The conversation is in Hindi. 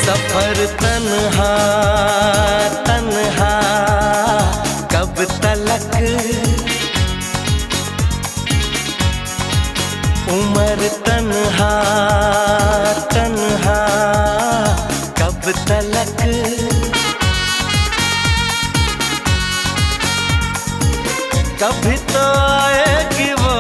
सफर तन्हा तन्हा कब तलक, उम्र तन्हा तन्हा कब तलक। कभी तो आएगी वो